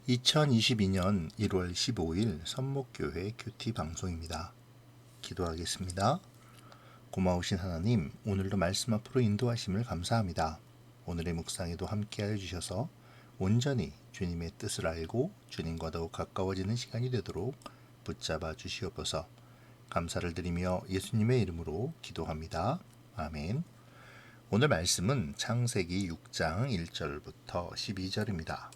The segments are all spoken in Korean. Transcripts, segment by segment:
2022년 1월 15일 선목교회 큐티 방송입니다. 기도하겠습니다. 고마우신 하나님, 오늘도 말씀 앞으로 인도하심을 감사합니다. 오늘의 묵상에도 함께하여 주셔서 온전히 주님의 뜻을 알고 주님과 더욱 가까워지는 시간이 되도록 붙잡아 주시옵소서. 감사를 드리며 예수님의 이름으로 기도합니다. 아멘. 오늘 말씀은 창세기 6장 1절부터 12절입니다.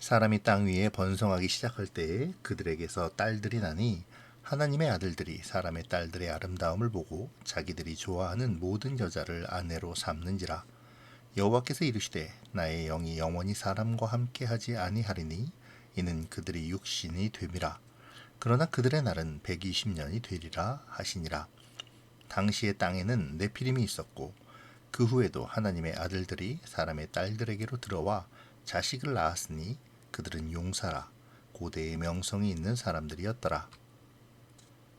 사람이 땅 위에 번성하기 시작할 때에 그들에게서 딸들이 나니 하나님의 아들들이 사람의 딸들의 아름다움을 보고 자기들이 좋아하는 모든 여자를 아내로 삼는지라. 여호와께서 이르시되 나의 영이 영원히 사람과 함께하지 아니하리니 이는 그들이 육신이 됨이라. 그러나 그들의 날은 120년이 되리라 하시니라. 당시의 땅에는 네피림이 있었고 그 후에도 하나님의 아들들이 사람의 딸들에게로 들어와 자식을 낳았으니 그들은 용사라 고대의 명성이 있는 사람들이었더라.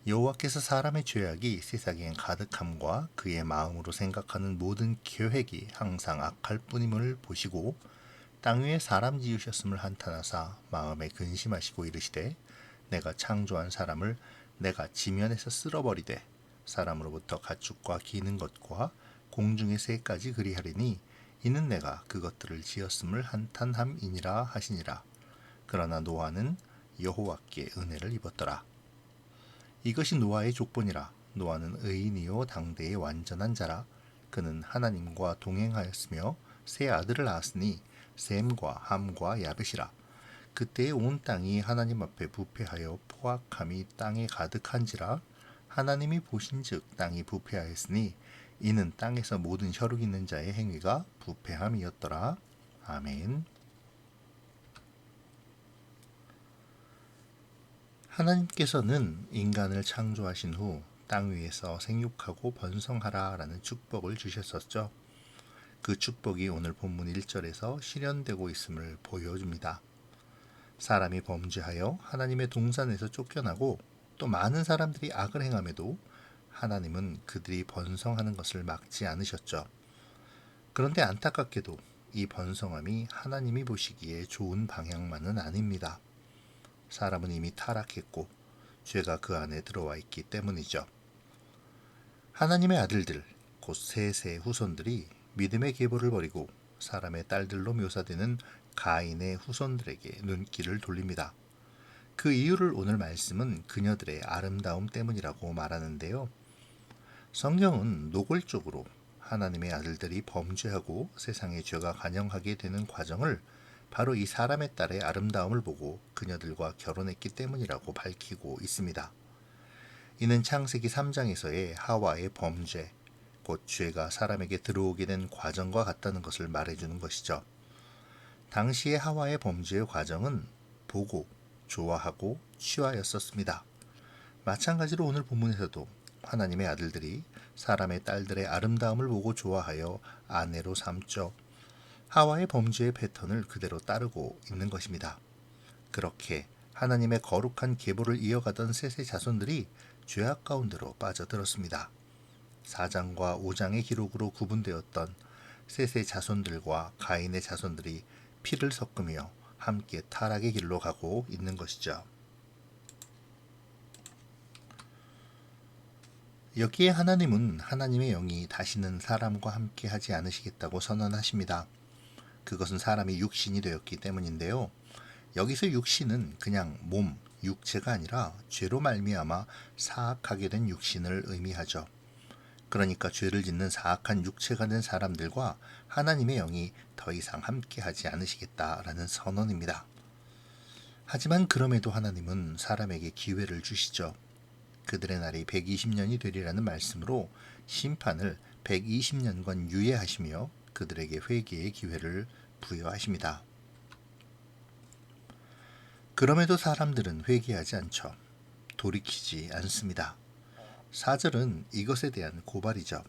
여호와께서 사람의 죄악이 세상에 가득함과 그의 마음으로 생각하는 모든 계획이 항상 악할 뿐임을 보시고 땅 위에 사람 지으셨음을 한탄하사 마음에 근심하시고 이르시되 내가 창조한 사람을 내가 지면에서 쓸어버리되 사람으로부터 가축과 기는 것과 공중의 새까지 그리하리니 이는 내가 그것들을 지었음을 한탄함이니라 하시니라. 그러나 노아는 여호와께 은혜를 입었더라. 이것이 노아의 족본이라. 노아는 의인이요 당대의 완전한 자라. 그는 하나님과 동행하였으며 세 아들을 낳았으니 셈과 함과 야벳이라. 그때에 온 땅이 하나님 앞에 부패하여 포악함이 땅에 가득한지라. 하나님이 보신즉 땅이 부패하였으니 이는 땅에서 모든 혈육 있는 자의 행위가 부패함이었더라. 아멘. 하나님께서는 인간을 창조하신 후 땅 위에서 생육하고 번성하라 라는 축복을 주셨었죠. 그 축복이 오늘 본문 1절에서 실현되고 있음을 보여줍니다. 사람이 범죄하여 하나님의 동산에서 쫓겨나고 또 많은 사람들이 악을 행함에도 하나님은 그들이 번성하는 것을 막지 않으셨죠. 그런데 안타깝게도 이 번성함이 하나님이 보시기에 좋은 방향만은 아닙니다. 사람은 이미 타락했고 죄가 그 안에 들어와 있기 때문이죠. 하나님의 아들들, 곧 셋의 후손들이 믿음의 계보를 버리고 사람의 딸들로 묘사되는 가인의 후손들에게 눈길을 돌립니다. 그 이유를 오늘 말씀은 그녀들의 아름다움 때문이라고 말하는데요. 성경은 노골적으로 하나님의 아들들이 범죄하고 세상의 죄가 관영하게 되는 과정을 바로 이 사람의 딸의 아름다움을 보고 그녀들과 결혼했기 때문이라고 밝히고 있습니다. 이는 창세기 3장에서의 하와의 범죄, 곧 죄가 사람에게 들어오게 된 과정과 같다는 것을 말해주는 것이죠. 당시의 하와의 범죄의 과정은 보고, 좋아하고 취하였었습니다. 마찬가지로 오늘 본문에서도 하나님의 아들들이 사람의 딸들의 아름다움을 보고 좋아하여 아내로 삼죠. 하와의 범죄의 패턴을 그대로 따르고 있는 것입니다. 그렇게 하나님의 거룩한 계보를 이어가던 셋의 자손들이 죄악 가운데로 빠져들었습니다. 4장과 5장의 기록으로 구분되었던 셋의 자손들과 가인의 자손들이 피를 섞으며 함께 타락의 길로 가고 있는 것이죠. 여기에 하나님은 하나님의 영이 다시는 사람과 함께 하지 않으시겠다고 선언하십니다. 그것은 사람이 육신이 되었기 때문인데요. 여기서 육신은 그냥 몸, 육체가 아니라 죄로 말미암아 사악하게 된 육신을 의미하죠. 그러니까 죄를 짓는 사악한 육체가 된 사람들과 하나님의 영이 더 이상 함께하지 않으시겠다라는 선언입니다. 하지만 그럼에도 하나님은 사람에게 기회를 주시죠. 그들의 날이 120년이 되리라는 말씀으로 심판을 120년간 유예하시며 그들에게 회개의 기회를 부여하십니다. 그럼에도 사람들은 회개하지 않죠. 돌이키지 않습니다. 4절은 이것에 대한 고발이죠.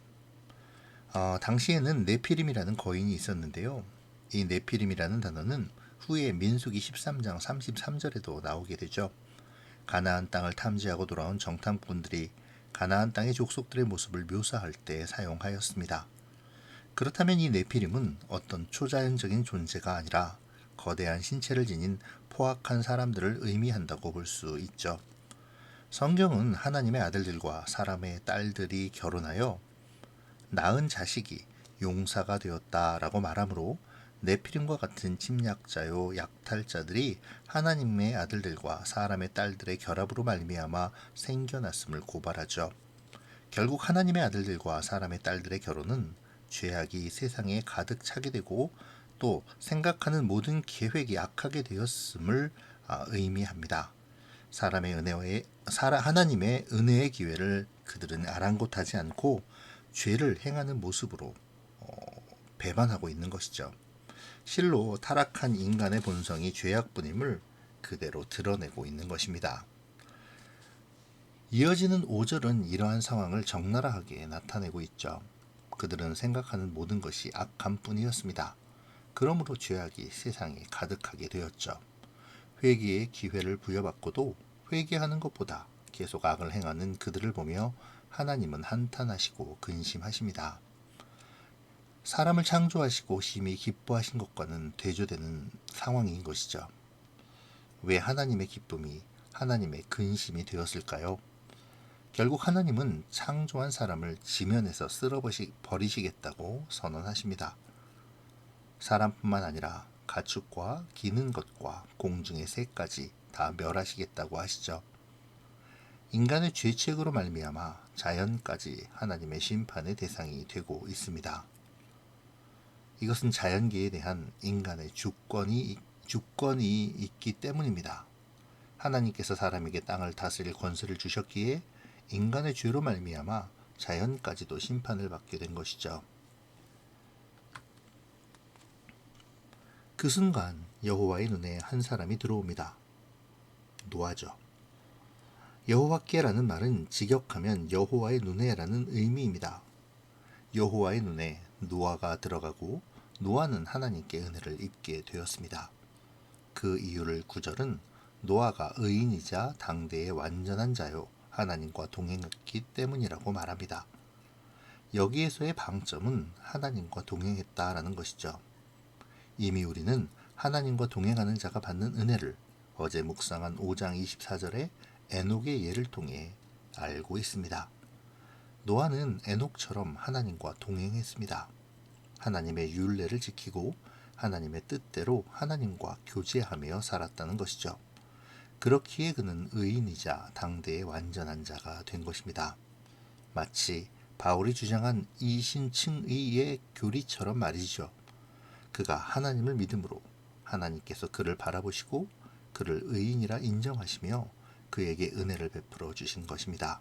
당시에는 네피림이라는 거인이 있었는데요. 이 네피림이라는 단어는 후에 민수기 13장 33절에도 나오게 되죠. 가나안 땅을 탐지하고 돌아온 정탐꾼들이 가나안 땅의 족속들의 모습을 묘사할 때 사용하였습니다. 그렇다면 이 네피림은 어떤 초자연적인 존재가 아니라 거대한 신체를 지닌 포악한 사람들을 의미한다고 볼 수 있죠. 성경은 하나님의 아들들과 사람의 딸들이 결혼하여 낳은 자식이 용사가 되었다라고 말하므로 네피림과 같은 침략자요 약탈자들이 하나님의 아들들과 사람의 딸들의 결합으로 말미암아 생겨났음을 고발하죠. 결국 하나님의 아들들과 사람의 딸들의 결혼은 죄악이 세상에 가득 차게 되고 또 생각하는 모든 계획이 악하게 되었음을 의미합니다. 하나님의 은혜의 기회를 그들은 아랑곳하지 않고 죄를 행하는 모습으로 배반하고 있는 것이죠. 실로 타락한 인간의 본성이 죄악뿐임을 그대로 드러내고 있는 것입니다. 이어지는 5절은 이러한 상황을 적나라하게 나타내고 있죠. 그들은 생각하는 모든 것이 악함 뿐이었습니다. 그러므로 죄악이 세상에 가득하게 되었죠. 회개의 기회를 부여받고도 회개하는 것보다 계속 악을 행하는 그들을 보며 하나님은 한탄하시고 근심하십니다. 사람을 창조하시고 심히 기뻐하신 것과는 대조되는 상황인 것이죠. 왜 하나님의 기쁨이 하나님의 근심이 되었을까요? 결국 하나님은 창조한 사람을 지면에서 쓸어버리시겠다고 선언하십니다. 사람뿐만 아니라 가축과 기는 것과 공중의 새까지 다 멸하시겠다고 하시죠. 인간의 죄책으로 말미암아 자연까지 하나님의 심판의 대상이 되고 있습니다. 이것은 자연계에 대한 인간의 주권이 있기 때문입니다. 하나님께서 사람에게 땅을 다스릴 권세를 주셨기에 인간의 죄로 말미암아 자연까지도 심판을 받게 된 것이죠. 그 순간 여호와의 눈에 한 사람이 들어옵니다. 노아죠. 여호와께라는 말은 직역하면 여호와의 눈에라는 의미입니다. 여호와의 눈에 노아가 들어가고 노아는 하나님께 은혜를 입게 되었습니다. 그 이유를 9절은 노아가 의인이자 당대의 완전한 자요 하나님과 동행했기 때문이라고 말합니다. 여기에서의 방점은 하나님과 동행했다라는 것이죠. 이미 우리는 하나님과 동행하는 자가 받는 은혜를 어제 묵상한 5장 24절의 에녹의 예를 통해 알고 있습니다. 노아는 에녹처럼 하나님과 동행했습니다. 하나님의 율례를 지키고 하나님의 뜻대로 하나님과 교제하며 살았다는 것이죠. 그렇기에 그는 의인이자 당대의 완전한 자가 된 것입니다. 마치 바울이 주장한 이신층의의 교리처럼 말이죠. 그가 하나님을 믿음으로 하나님께서 그를 바라보시고 그를 의인이라 인정하시며 그에게 은혜를 베풀어 주신 것입니다.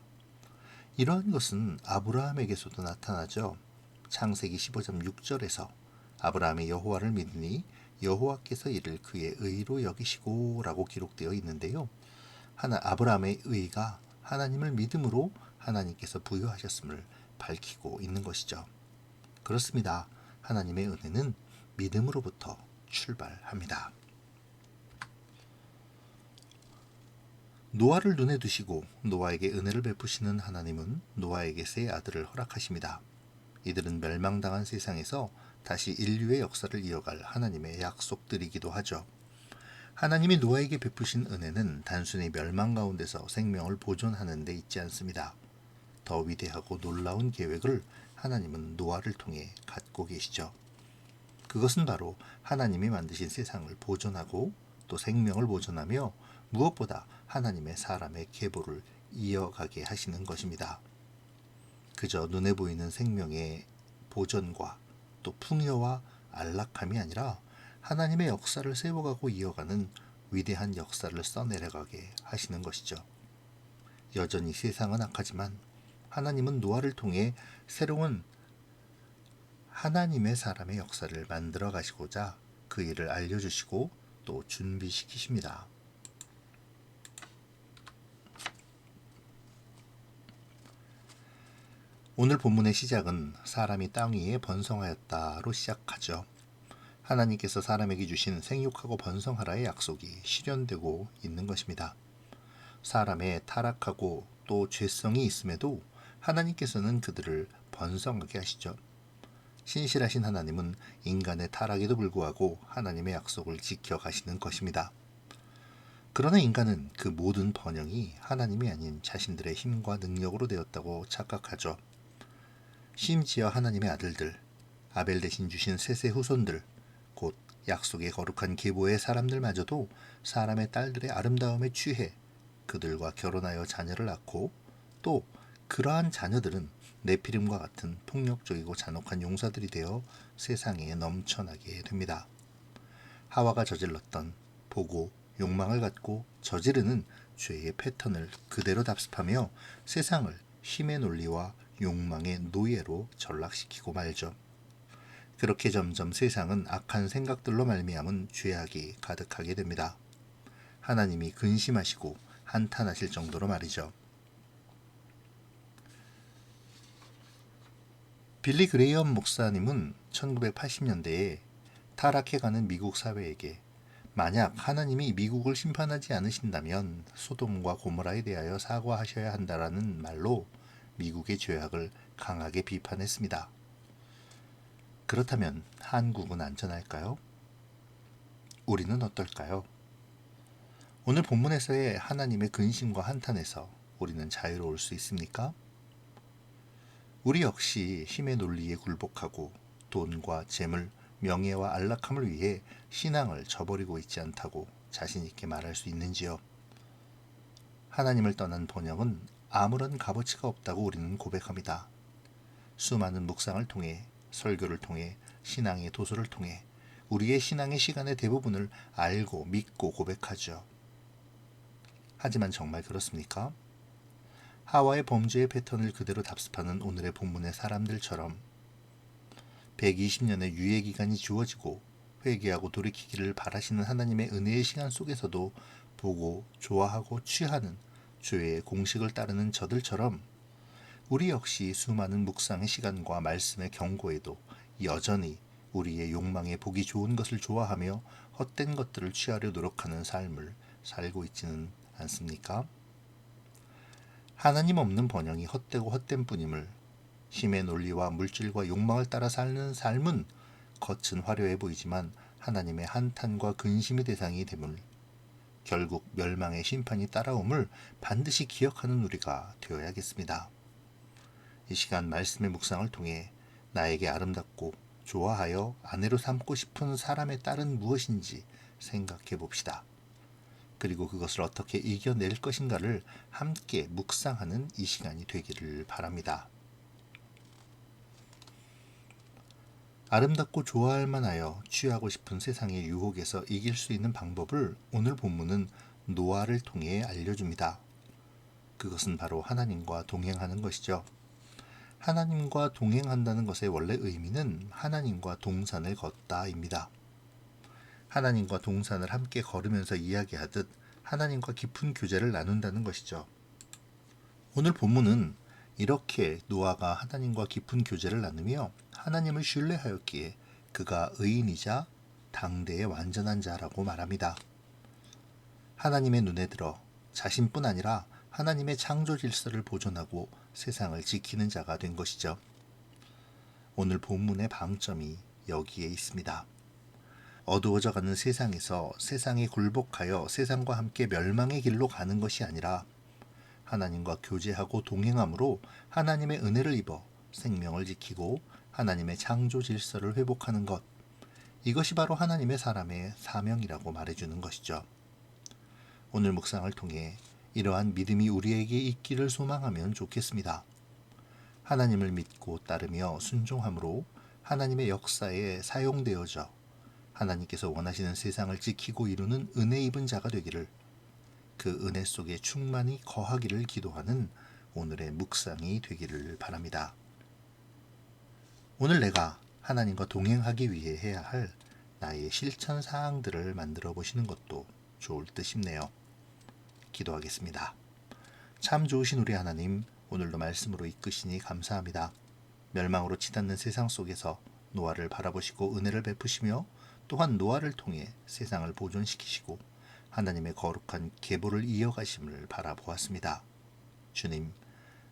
이러한 것은 아브라함에게서도 나타나죠. 창세기 15장 6절에서 아브라함이 여호와를 믿으니 여호와께서 이를 그의 의로 여기시고 라고 기록되어 있는데요. 아브라함의 의가 하나님을 믿음으로 하나님께서 부여하셨음을 밝히고 있는 것이죠. 그렇습니다. 하나님의 은혜는 믿음으로부터 출발합니다. 노아를 눈에 두시고 노아에게 은혜를 베푸시는 하나님은 노아에게 세 아들을 허락하십니다. 이들은 멸망당한 세상에서 다시 인류의 역사를 이어갈 하나님의 약속들이기도 하죠. 하나님이 노아에게 베푸신 은혜는 단순히 멸망 가운데서 생명을 보존하는 데 있지 않습니다. 더 위대하고 놀라운 계획을 하나님은 노아를 통해 갖고 계시죠. 그것은 바로 하나님이 만드신 세상을 보존하고 또 생명을 보존하며 무엇보다 하나님의 사람의 계보를 이어가게 하시는 것입니다. 그저 눈에 보이는 생명의 보존과 또 풍요와 안락함이 아니라 하나님의 역사를 세워가고 이어가는 위대한 역사를 써내려가게 하시는 것이죠. 여전히 세상은 악하지만 하나님은 노아를 통해 새로운 하나님의 사람의 역사를 만들어 가시고자 그 일을 알려주시고 또 준비시키십니다. 오늘 본문의 시작은 사람이 땅 위에 번성하였다로 시작하죠. 하나님께서 사람에게 주신 생육하고 번성하라의 약속이 실현되고 있는 것입니다. 사람의 타락하고 또 죄성이 있음에도 하나님께서는 그들을 번성하게 하시죠. 신실하신 하나님은 인간의 타락에도 불구하고 하나님의 약속을 지켜가시는 것입니다. 그러나 인간은 그 모든 번영이 하나님이 아닌 자신들의 힘과 능력으로 되었다고 착각하죠. 심지어 하나님의 아들들, 아벨 대신 주신 셋의 후손들, 곧 약속의 거룩한 계보의 사람들마저도 사람의 딸들의 아름다움에 취해 그들과 결혼하여 자녀를 낳고, 또 그러한 자녀들은 네피림과 같은 폭력적이고 잔혹한 용사들이 되어 세상에 넘쳐나게 됩니다. 하와가 저질렀던 보고 욕망을 갖고 저지르는 죄의 패턴을 그대로 답습하며 세상을 힘의 논리와 욕망의 노예로 전락시키고 말죠. 그렇게 점점 세상은 악한 생각들로 말미암은 죄악이 가득하게 됩니다. 하나님이 근심하시고 한탄하실 정도로 말이죠. 빌리 그레이엄 목사님은 1980년대에 타락해가는 미국 사회에게 만약 하나님이 미국을 심판하지 않으신다면 소돔과 고모라에 대하여 사과하셔야 한다라는 말로 미국의 죄악을 강하게 비판했습니다. 그렇다면 한국은 안전할까요? 우리는 어떨까요? 오늘 본문에서의 하나님의 근심과 한탄에서 우리는 자유로울 수 있습니까? 우리 역시 힘의 논리에 굴복하고 돈과 재물, 명예와 안락함을 위해 신앙을 저버리고 있지 않다고 자신 있게 말할 수 있는지요? 하나님을 떠난 번영은 아무런 값어치가 없다고 우리는 고백합니다. 수많은 묵상을 통해, 설교를 통해, 신앙의 도서를 통해 우리의 신앙의 시간의 대부분을 알고 믿고 고백하죠. 하지만 정말 그렇습니까? 하와의 범죄의 패턴을 그대로 답습하는 오늘의 본문의 사람들처럼 120년의 유예기간이 주어지고 회개하고 돌이키기를 바라시는 하나님의 은혜의 시간 속에서도 보고 좋아하고 취하는 죄의 공식을 따르는 저들처럼 우리 역시 수많은 묵상의 시간과 말씀의 경고에도 여전히 우리의 욕망에 보기 좋은 것을 좋아하며 헛된 것들을 취하려 노력하는 삶을 살고 있지는 않습니까? 하나님 없는 번영이 헛되고 헛된 뿐임을, 힘의 논리와 물질과 욕망을 따라 사는 삶은 겉은 화려해 보이지만 하나님의 한탄과 근심의 대상이 됨을, 결국 멸망의 심판이 따라옴을 반드시 기억하는 우리가 되어야겠습니다. 이 시간 말씀의 묵상을 통해 나에게 아름답고 좋아하여 아내로 삼고 싶은 사람의 딸은 무엇인지 생각해 봅시다. 그리고 그것을 어떻게 이겨낼 것인가를 함께 묵상하는 이 시간이 되기를 바랍니다. 아름답고 좋아할 만하여 취하고 싶은 세상의 유혹에서 이길 수 있는 방법을 오늘 본문은 노아를 통해 알려줍니다. 그것은 바로 하나님과 동행하는 것이죠. 하나님과 동행한다는 것의 원래 의미는 하나님과 동산을 걷다입니다. 하나님과 동산을 함께 걸으면서 이야기하듯 하나님과 깊은 교제를 나눈다는 것이죠. 오늘 본문은 이렇게 노아가 하나님과 깊은 교제를 나누며 하나님을 신뢰하였기에 그가 의인이자 당대의 완전한 자라고 말합니다. 하나님의 눈에 들어 자신뿐 아니라 하나님의 창조 질서를 보존하고 세상을 지키는 자가 된 것이죠. 오늘 본문의 방점이 여기에 있습니다. 어두워져가는 세상에서 세상에 굴복하여 세상과 함께 멸망의 길로 가는 것이 아니라 하나님과 교제하고 동행함으로 하나님의 은혜를 입어 생명을 지키고 하나님의 창조 질서를 회복하는 것, 이것이 바로 하나님의 사람의 사명이라고 말해주는 것이죠. 오늘 묵상을 통해 이러한 믿음이 우리에게 있기를 소망하면 좋겠습니다. 하나님을 믿고 따르며 순종함으로 하나님의 역사에 사용되어져 하나님께서 원하시는 세상을 지키고 이루는 은혜 입은 자가 되기를, 그 은혜 속에 충만히 거하기를 기도하는 오늘의 묵상이 되기를 바랍니다. 오늘 내가 하나님과 동행하기 위해 해야 할 나의 실천 사항들을 만들어 보시는 것도 좋을 듯 싶네요. 기도하겠습니다. 참 좋으신 우리 하나님, 오늘도 말씀으로 이끄시니 감사합니다. 멸망으로 치닫는 세상 속에서 노아를 바라보시고 은혜를 베푸시며 또한 노아를 통해 세상을 보존시키시고 하나님의 거룩한 계보를 이어가심을 바라보았습니다. 주님,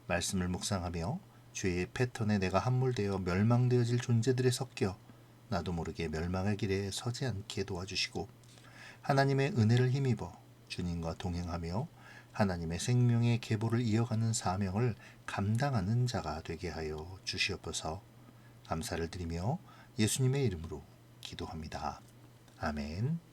말씀을 묵상하며 죄의 패턴에 내가 함몰되어 멸망되어질 존재들에 섞여 나도 모르게 멸망의 길에 서지 않게 도와주시고 하나님의 은혜를 힘입어 주님과 동행하며 하나님의 생명의 계보를 이어가는 사명을 감당하는 자가 되게 하여 주시옵소서. 감사를 드리며 예수님의 이름으로 기도합니다. 아멘.